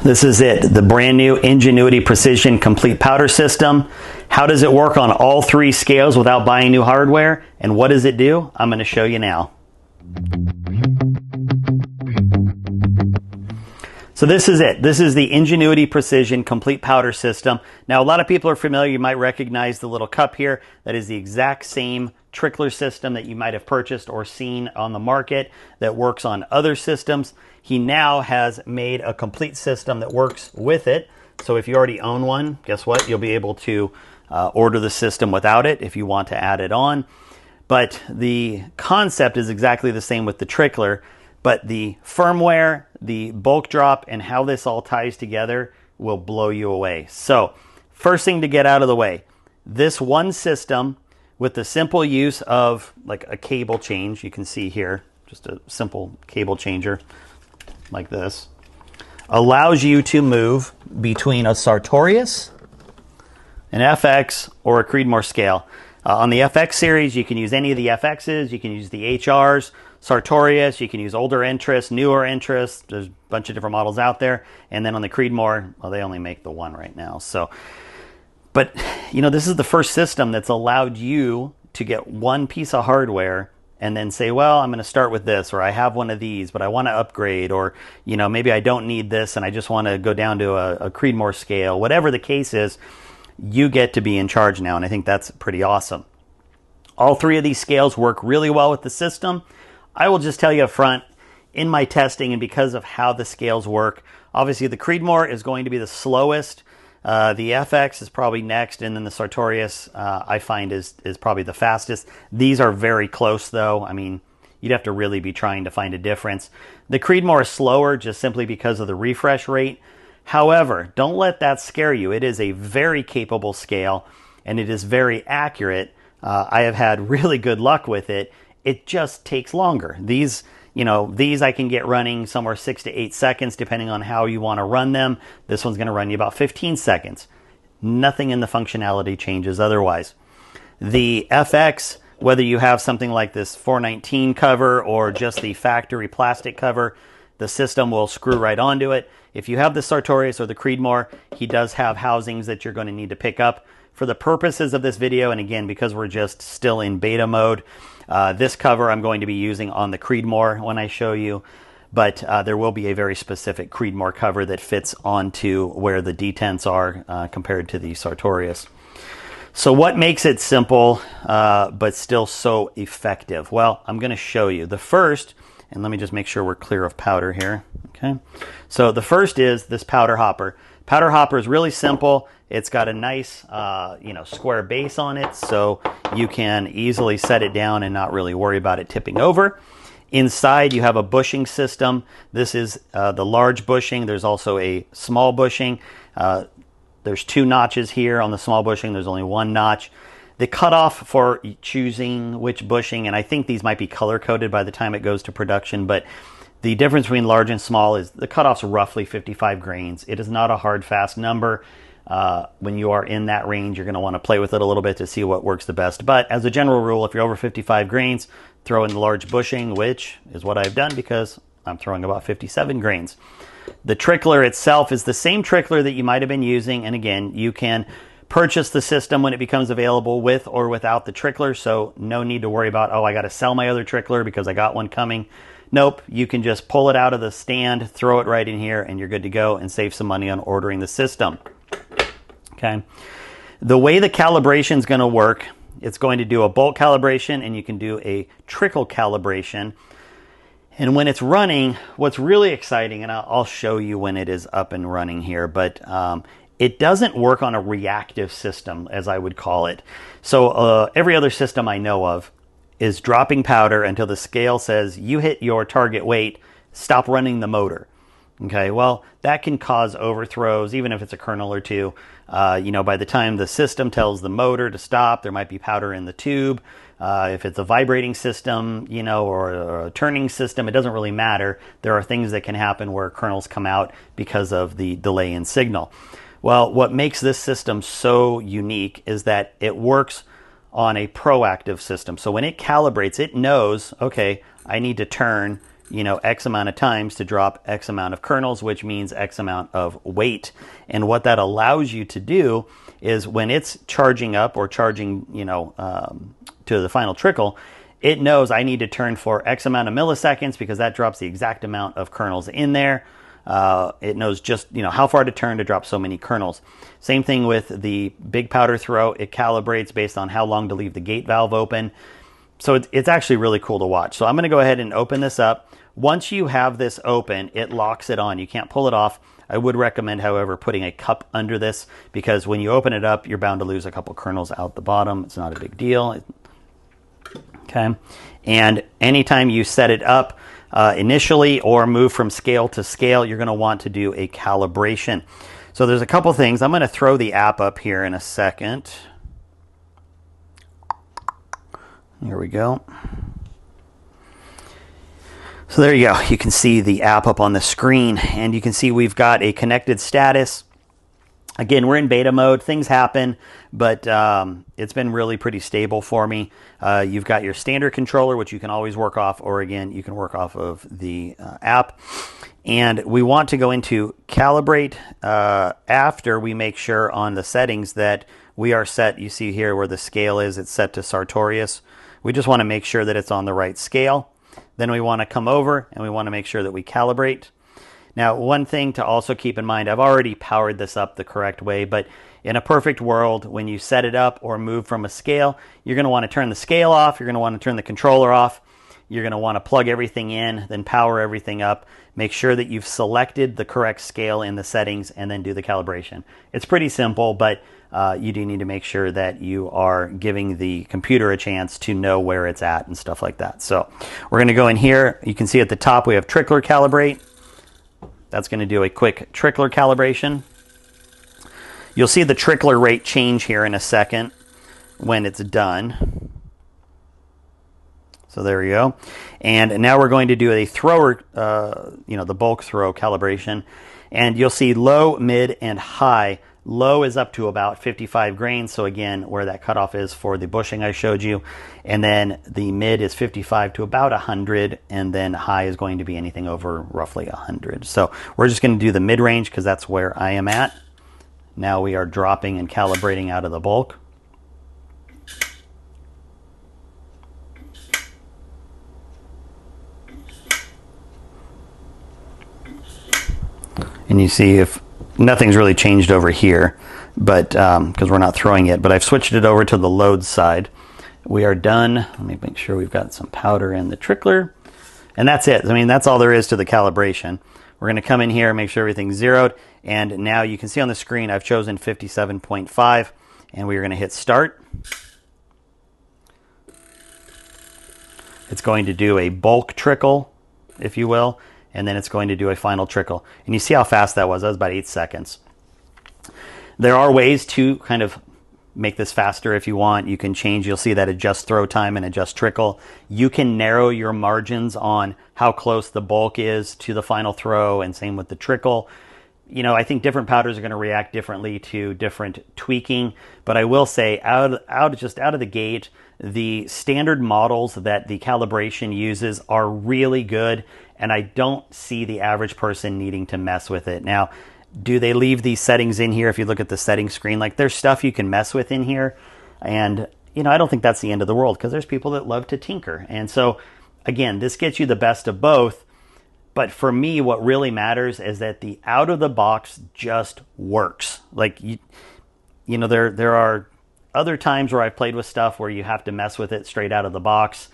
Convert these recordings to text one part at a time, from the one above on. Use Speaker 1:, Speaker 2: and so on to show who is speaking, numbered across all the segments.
Speaker 1: This is it, the brand new Ingenuity Precision Complete Powder System. How does it work on all three scales without buying new hardware? And what does it do? I'm going to show you now. So this is it. This is the Ingenuity Precision Complete Powder System. Now a lot of people are familiar. You might recognize the little cup here. That is the exact same trickler system that you might have purchased or seen on the market that works on other systems. He now has made a complete system that works with it. So if you already own one, guess what? You'll be able to order the system without it if you want to add it on. But the concept is exactly the same with the trickler, but the firmware, the bulk drop, and how this all ties together will blow you away. So first thing to get out of the way, this one system with the simple use of like a cable change, you can see here, just a simple cable changer like this, allows you to move between a Sartorius, an FX, or a Creedmoor scale. On the FX series, you can use any of the FXs, you can use the HRs, Sartorius, you can use older interests, newer interests, there's a bunch of different models out there. And then on the Creedmoor, well, they only make the one right now. So, but you know, this is the first system that's allowed you to get one piece of hardware and then say, well, I'm going to start with this, or I have one of these, but I want to upgrade, or, you know, maybe I don't need this and I just want to go down to a Creedmoor scale. Whatever the case is, you get to be in charge now, and I think that's pretty awesome. All three of these scales work really well with the system. I will just tell you up front, in my testing and because of how the scales work, obviously the Creedmoor is going to be the slowest. The FX is probably next, and then the Sartorius I find is probably the fastest. These are very close though. I mean, you'd have to really be trying to find a difference. The Creedmoor is slower just simply because of the refresh rate. However, don't let that scare you. It is a very capable scale and it is very accurate. I have had really good luck with it. It just takes longer. These I can get running somewhere 6 to 8 seconds depending on how you want to run them. This one's going to run you about 15 seconds. Nothing in the functionality changes otherwise. The FX, whether you have something like this 419 cover or just the factory plastic cover, the system will screw right onto it. If you have the Sartorius or the Creedmoor, he does have housings that you're going to need to pick up. For the purposes of this video, and again, because we're just still in beta mode, this cover I'm going to be using on the Creedmoor when I show you, but there will be a very specific Creedmoor cover that fits onto where the detents are compared to the Sartorius. So what makes it simple but still so effective? Well, I'm going to show you. The first, and let me just make sure we're clear of powder here. Okay, so the first is this powder hopper. Powder hopper is really simple. It's got a nice, square base on it, so you can easily set it down and not really worry about it tipping over. Inside, you have a bushing system. This is the large bushing. There's also a small bushing. There's 2 notches here on the small bushing. There's only 1 notch. The cutoff for choosing which bushing, and I think these might be color-coded by the time it goes to production, but the difference between large and small is the cutoff's roughly 55 grains. It is not a hard, fast number. When you are in that range, you're going to want to play with it a little bit to see what works the best. But as a general rule, if you're over 55 grains, throw in the large bushing, which is what I've done because I'm throwing about 57 grains. The trickler itself is the same trickler that you might have been using. And again, you can purchase the system when it becomes available with or without the trickler. So no need to worry about, oh, I got to sell my other trickler because I got one coming. Nope, you can just pull it out of the stand, throw it right in here, and you're good to go and save some money on ordering the system. Okay, the way the calibration is going to work, it's going to do a bolt calibration and you can do a trickle calibration. And when it's running, what's really exciting, and I'll show you when it is up and running here, but it doesn't work on a reactive system, as I would call it. So every other system I know of is dropping powder until the scale says you hit your target weight, stop running the motor. Okay, well, that can cause overthrows, even if it's a kernel or two. By the time the system tells the motor to stop, there might be powder in the tube. If it's a vibrating system, or a turning system, it doesn't really matter. There are things that can happen where kernels come out because of the delay in signal. Well, what makes this system so unique is that it works on a proactive system. So when it calibrates, it knows, okay, I need to turn, X amount of times to drop X amount of kernels, which means X amount of weight. And what that allows you to do is when it's charging up or charging, to the final trickle, it knows I need to turn for X amount of milliseconds because that drops the exact amount of kernels in there. It knows just, how far to turn to drop so many kernels. Same thing with the big powder throw. It calibrates based on how long to leave the gate valve open. So it's actually really cool to watch. So I'm going to go ahead and open this up. Once you have this open, it locks it on. You can't pull it off. I would recommend, however, putting a cup under this because when you open it up, you're bound to lose a couple kernels out the bottom. It's not a big deal. Okay. And anytime you set it up initially or move from scale to scale, you're going to want to do a calibration. So there's a couple things. I'm going to throw the app up here in a second. Here we go. So there you go. You can see the app up on the screen, and you can see we've got a connected status. Again, we're in beta mode. Things happen, but it's been really pretty stable for me. You've got your standard controller, which you can always work off, or again, you can work off of the app. And we want to go into calibrate after we make sure on the settings that we are set. You see here where the scale is, it's set to Sartorius. We just want to make sure that it's on the right scale. Then we want to come over and we want to make sure that we calibrate. Now, one thing to also keep in mind, I've already powered this up the correct way, but in a perfect world, when you set it up or move from a scale, you're going to want to turn the scale off, you're going to want to turn the controller off, you're going to want to plug everything in, then power everything up, make sure that you've selected the correct scale in the settings, and then do the calibration. It's pretty simple, but you do need to make sure that you are giving the computer a chance to know where it's at and stuff like that. So we're going to go in here. You can see at the top we have trickler calibrate. That's going to do a quick trickler calibration. You'll see the trickler rate change here in a second when it's done. So there we go. And now we're going to do a thrower, the bulk throw calibration. And you'll see low, mid, and high. Low is up to about 55 grains. So again, where that cutoff is for the bushing I showed you. And then the mid is 55 to about 100. And then high is going to be anything over roughly 100. So we're just going to do the mid range because that's where I am at. Now we are dropping and calibrating out of the bulk. And you see if nothing's really changed over here, but because we're not throwing it, but I've switched it over to the load side. We are done. Let me make sure we've got some powder in the trickler. And that's it. I mean, that's all there is to the calibration. We're going to come in here, make sure everything's zeroed. And now you can see on the screen, I've chosen 57.5, and we are going to hit start. It's going to do a bulk trickle, if you will, and then it's going to do a final trickle. And you see how fast that was. That was about 8 seconds. There are ways to kind of make this faster if you want. You can change, you'll see that adjust throw time and adjust trickle. You can narrow your margins on how close the bulk is to the final throw, and same with the trickle. I think different powders are going to react differently to different tweaking, but I will say out of the gate, the standard models that the calibration uses are really good, and I don't see the average person needing to mess with it. Now, do they leave these settings in here? If you look at the settings screen, like there's stuff you can mess with in here, and I don't think that's the end of the world because there's people that love to tinker. And so again, this gets you the best of both. But for me, what really matters is that the out of the box just works. Like there are other times where I've played with stuff where you have to mess with it straight out of the box.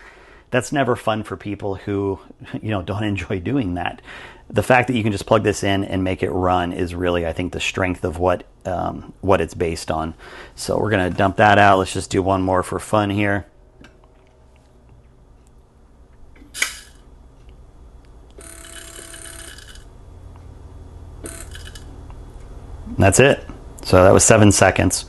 Speaker 1: That's never fun for people who don't enjoy doing that. The fact that you can just plug this in and make it run is really, I think, the strength of what it's based on. So we're going to dump that out. Let's just do one more for fun here. That's it. So that was 7 seconds.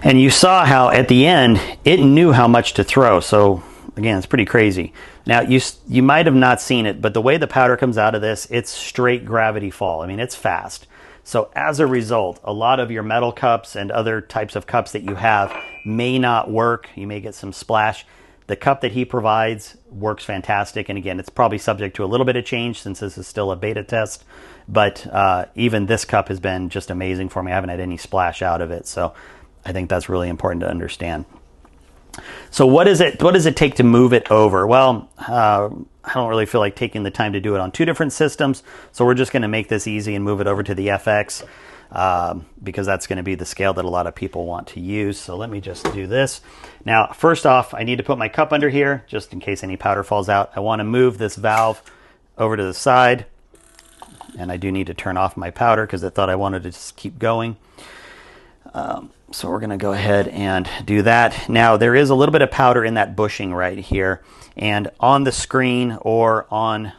Speaker 1: And you saw how at the end, it knew how much to throw. So again, it's pretty crazy. Now, you might have not seen it, but the way the powder comes out of this, it's straight gravity fall. I mean, it's fast. So as a result, a lot of your metal cups and other types of cups that you have may not work. You may get some splash. The cup that he provides works fantastic. And again, it's probably subject to a little bit of change since this is still a beta test. But even this cup has been just amazing for me. I haven't had any splash out of it. So I think that's really important to understand. So what does it take to move it over? Well, I don't really feel like taking the time to do it on two different systems. So we're just going to make this easy and move it over to the FX because that's going to be the scale that a lot of people want to use. So let me just do this. Now, first off, I need to put my cup under here just in case any powder falls out. I want to move this valve over to the side. And I do need to turn off my powder because I thought I wanted to just keep going. So we're going to go ahead and do that. Now, there is a little bit of powder in that bushing right here. And on the screen or on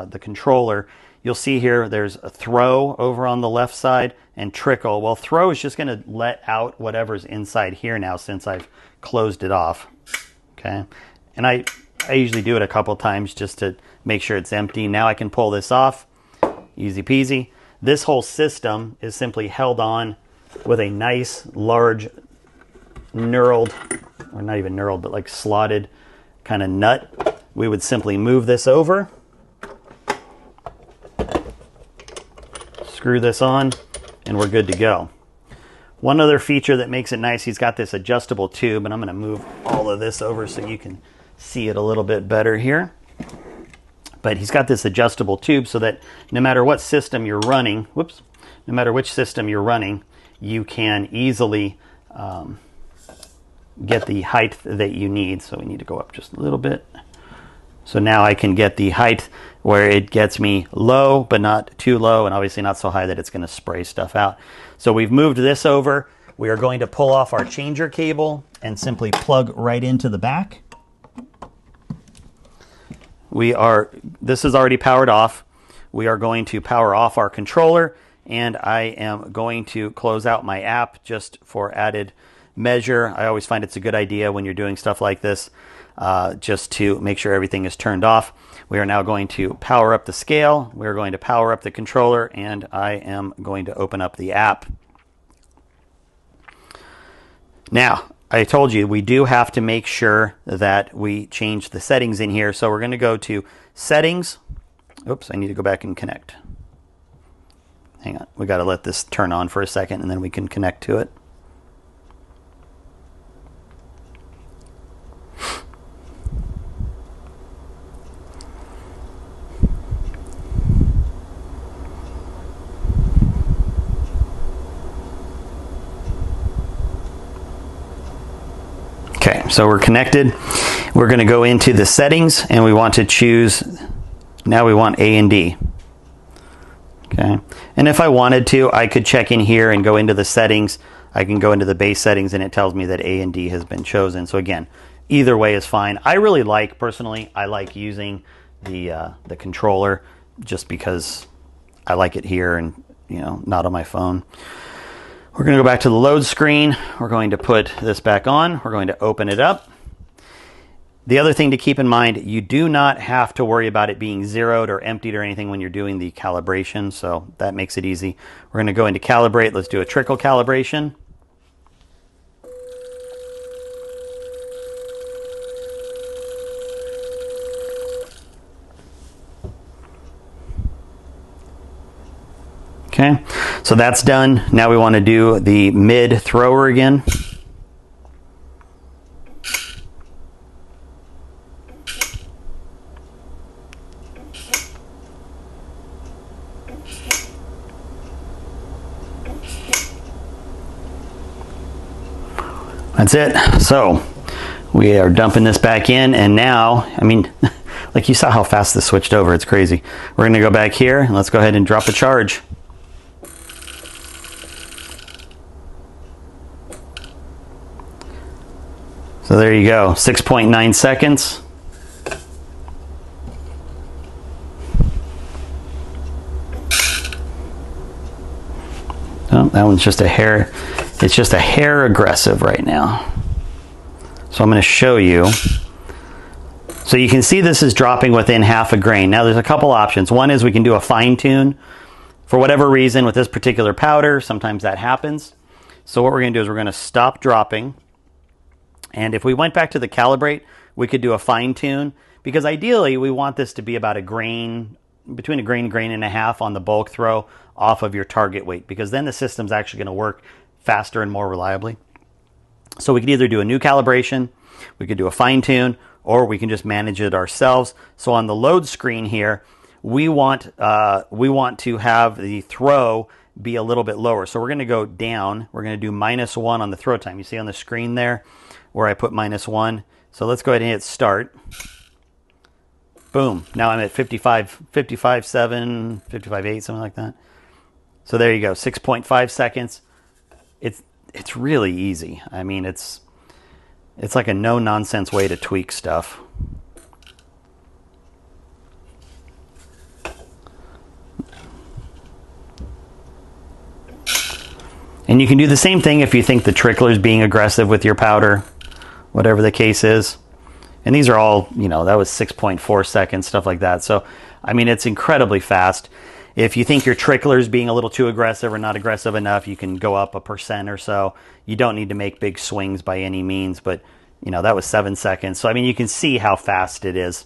Speaker 1: the controller, you'll see here there's a throw over on the left side and trickle. Well, throw is just going to let out whatever's inside here now since I've closed it off. Okay. And I usually do it a couple times just to make sure it's empty. Now I can pull this off. Easy peasy. This whole system is simply held on with a nice large knurled, or not even knurled, but like slotted kind of nut. We would simply move this over, screw this on, and we're good to go. One other feature that makes it nice, he's got this adjustable tube, and I'm going to move all of this over so you can see it a little bit better here. But he's got this adjustable tube so that no matter what system you're running, no matter which system you're running, you can easily get the height that you need. So we need to go up just a little bit. So now I can get the height where it gets me low, but not too low, and obviously not so high that it's going to spray stuff out. So we've moved this over. We are going to pull off our changer cable and simply plug right into the back. This is already powered off. We are going to power off our controller, and I am going to close out my app just for added measure. I always find it's a good idea when you're doing stuff like this, just to make sure everything is turned off. We are now going to power up the scale. We're going to power up the controller, and I am going to open up the app. Now, I told you we do have to make sure that we change the settings in here. So we're going to go to Settings. Oops, I need to go back and connect. Hang on, we got to let this turn on for a second and then we can connect to it. Okay, so we're connected. We're going to go into the settings and we want to choose, now we want A and D. Okay, and if I wanted to, I could check in here and go into the settings. I can go into the base settings and it tells me that A and D has been chosen. So again, either way is fine. I really like, personally, I like using the controller just because I like it here and, you know, not on my phone. We're going to go back to the load screen. We're going to put this back on. We're going to open it up. The other thing to keep in mind, you do not have to worry about it being zeroed or emptied or anything when you're doing the calibration, so that makes it easy. We're going to go into calibrate. Let's do a trickle calibration. Okay, so that's done. Now we want to do the mid thrower again. That's it. So we are dumping this back in, and now, I mean, like you saw how fast this switched over. It's crazy. We're going to go back here and let's go ahead and drop a charge. So there you go, 6.9 seconds. Oh, that one's just a hair, it's just a hair aggressive right now. So I'm going to show you. So you can see this is dropping within half a grain. Now there's a couple options. One is we can do a fine tune. For whatever reason with this particular powder, sometimes that happens. So what we're going to do is we're going to stop dropping. And if we went back to the calibrate, We could do a fine tune, because ideally we want this to be about a grain, between a grain and a half on the bulk throw off of your target weight, because then the system's actually going to work faster and more reliably. So we could either do a new calibration, we could do a fine tune, or we can just manage it ourselves. So on the load screen here, we want to have the throw be a little bit lower. So we're going to go down. We're going to do -1 on the throw time. You see on the screen there where I put -1. So let's go ahead and hit start. Boom. Now I'm at 55.7, 55.8, something like that. So there you go, 6.5 seconds. It's really easy. I mean, it's like a no-nonsense way to tweak stuff. And you can do the same thing if you think the trickler is being aggressive with your powder, whatever the case is. And these are all, you know, that was 6.4 seconds, stuff like that. So, I mean, it's incredibly fast. If you think your trickler is being a little too aggressive or not aggressive enough, you can go up 1% or so. You don't need to make big swings by any means, but, you know, that was 7 seconds. So, I mean, you can see how fast it is.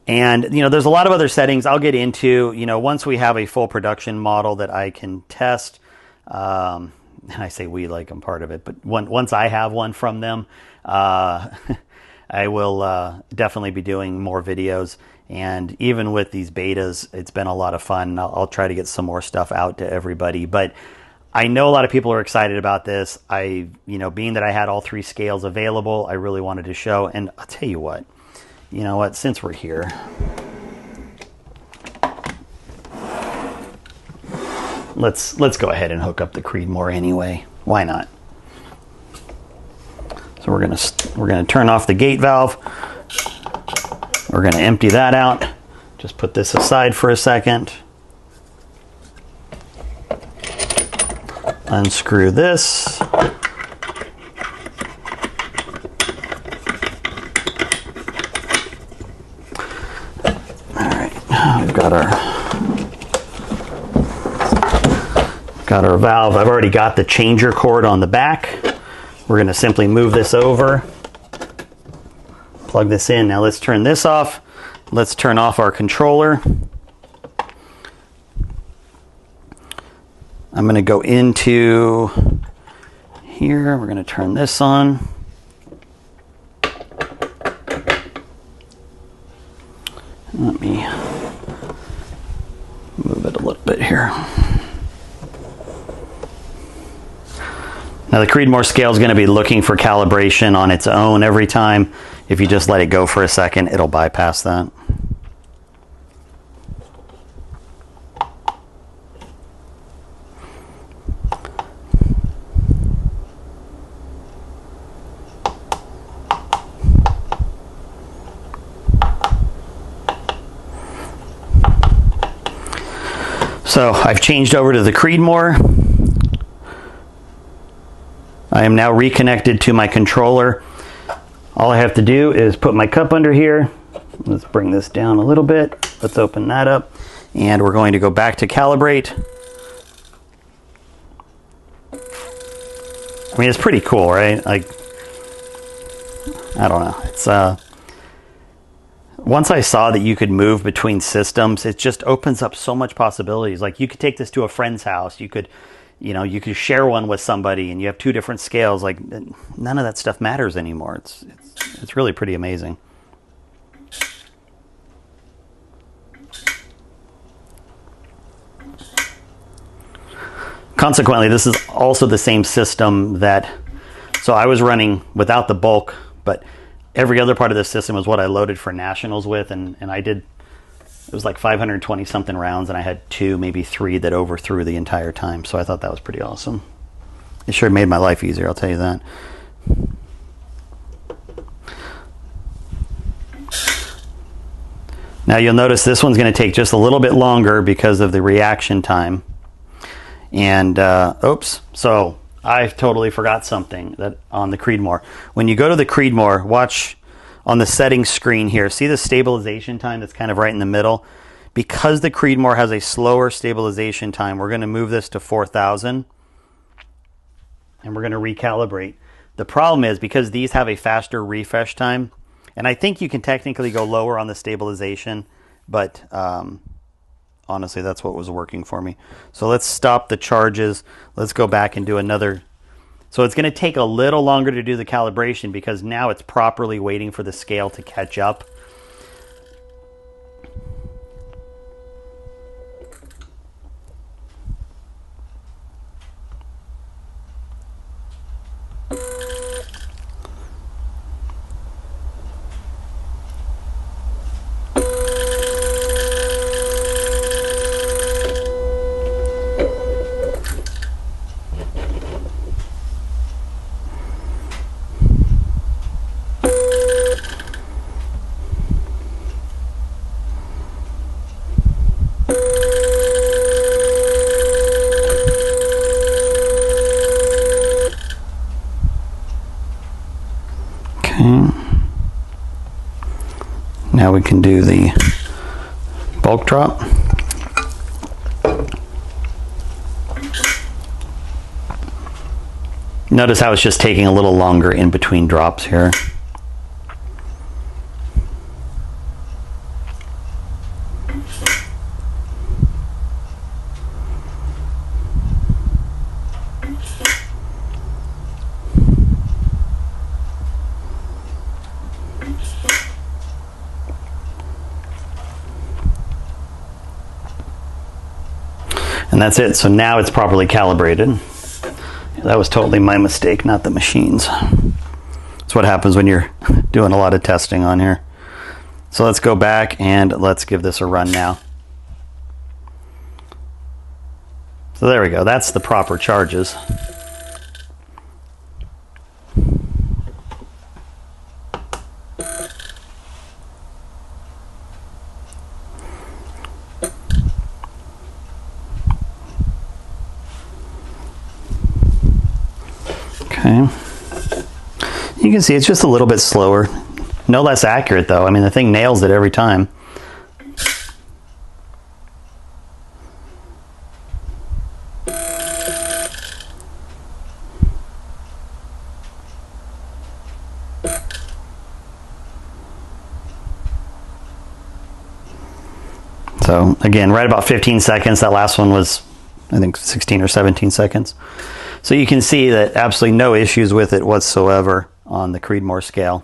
Speaker 1: And, you know, there's a lot of other settings I'll get into, you know, once we have a full production model that I can test. And I say we like I'm part of it, but once I have one from them, I will definitely be doing more videos. And even with these betas, it's been a lot of fun. I'll try to get some more stuff out to everybody. But I know a lot of people are excited about this. You know, being that I had all 3 scales available, I really wanted to show. And I'll tell you what, since we're here, let's go ahead and hook up the Creedmoor anyway. Why not? So we're gonna turn off the gate valve. We're gonna empty that out. Just put this aside for a second. Unscrew this. All right, we've got our valve. I've already got the changer cord on the back. We're going to simply move this over, plug this in. Now let's turn this off. Let's turn off our controller. I'm going to go into here. We're going to turn this on. Let me move it a little bit here. Now the Creedmoor scale is going to be looking for calibration on its own every time. If you just let it go for a second, it'll bypass that. So I've changed over to the Creedmoor. I am now reconnected to my controller. All I have to do is put my cup under here. Let's bring this down a little bit. Let's open that up. And we're going to go back to calibrate. I mean, it's pretty cool, right? Like, I don't know. It's once I saw that you could move between systems, it just opens up so much possibilities. Like, you could take this to a friend's house. You could share one with somebody, and you have 2 different scales. Like, none of that stuff matters anymore. It's really pretty amazing. Consequently, this is also the same system so I was running without the bulk, but every other part of the system was what I loaded for nationals with, and I did. It was like 520 something rounds, and I had 2, maybe 3 that overthrew the entire time. So I thought that was pretty awesome. It sure made my life easier, I'll tell you that. Now you'll notice this one's going to take just a little bit longer because of the reaction time. And oops, so I totally forgot something that on the Creedmoor. When you go to the Creedmoor, watch on the settings screen here. See the stabilization time that's kind of right in the middle? Because the Creedmoor has a slower stabilization time, we're going to move this to 4,000. And we're going to recalibrate. The problem is because these have a faster refresh time, and I think you can technically go lower on the stabilization, but honestly, that's what was working for me. So let's stop the charges. Let's go back and do another. So it's going to take a little longer to do the calibration because now it's properly waiting for the scale to catch up. Now we can do the bulk drop. Notice how it's just taking a little longer in between drops here. And that's it. So now it's properly calibrated. That was totally my mistake, not the machine's. That's what happens when you're doing a lot of testing on here. So let's go back and let's give this a run now. So there we go. That's the proper charges. Okay. You can see it's just a little bit slower. No less accurate though. I mean, the thing nails it every time. So again, right about 15 seconds. That last one was, I think, 16 or 17 seconds. So you can see that absolutely no issues with it whatsoever on the Creedmoor scale,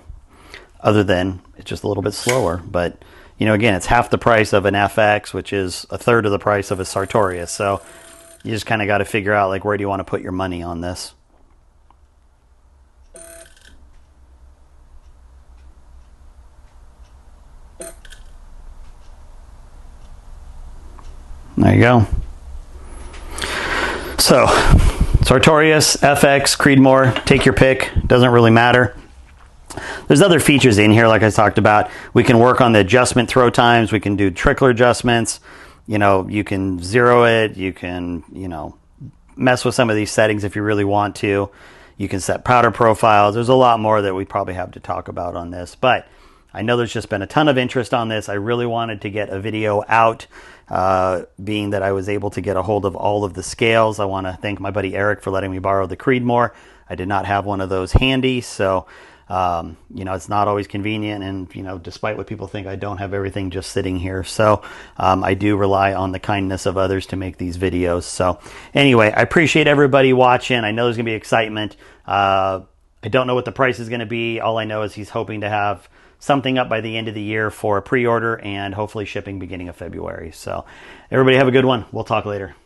Speaker 1: other than it's just a little bit slower. But, you know, again, it's half the price of an FX, which is a third of the price of a Sartorius. So you just kind of got to figure out, like, where do you want to put your money on this? There you go. So Sartorius, FX, Creedmoor, take your pick. Doesn't really matter. There's other features in here, like I talked about. We can work on the adjustment throw times. We can do trickler adjustments. You know, you can zero it. You can, you know, mess with some of these settings if you really want to. You can set powder profiles. There's a lot more that we probably have to talk about on this. But I know there's just been a ton of interest on this. I really wanted to get a video out, being that I was able to get a hold of all of the scales. I want to thank my buddy Eric for letting me borrow the Creedmoor. I did not have one of those handy, so you know, it's not always convenient, and you know, despite what people think, I don't have everything just sitting here. So I do rely on the kindness of others to make these videos. So anyway, I appreciate everybody watching. I know there's gonna be excitement. I don't know what the price is gonna be. All I know is he's hoping to have something up by the end of the year for a pre-order and hopefully shipping beginning of February. So everybody have a good one. We'll talk later.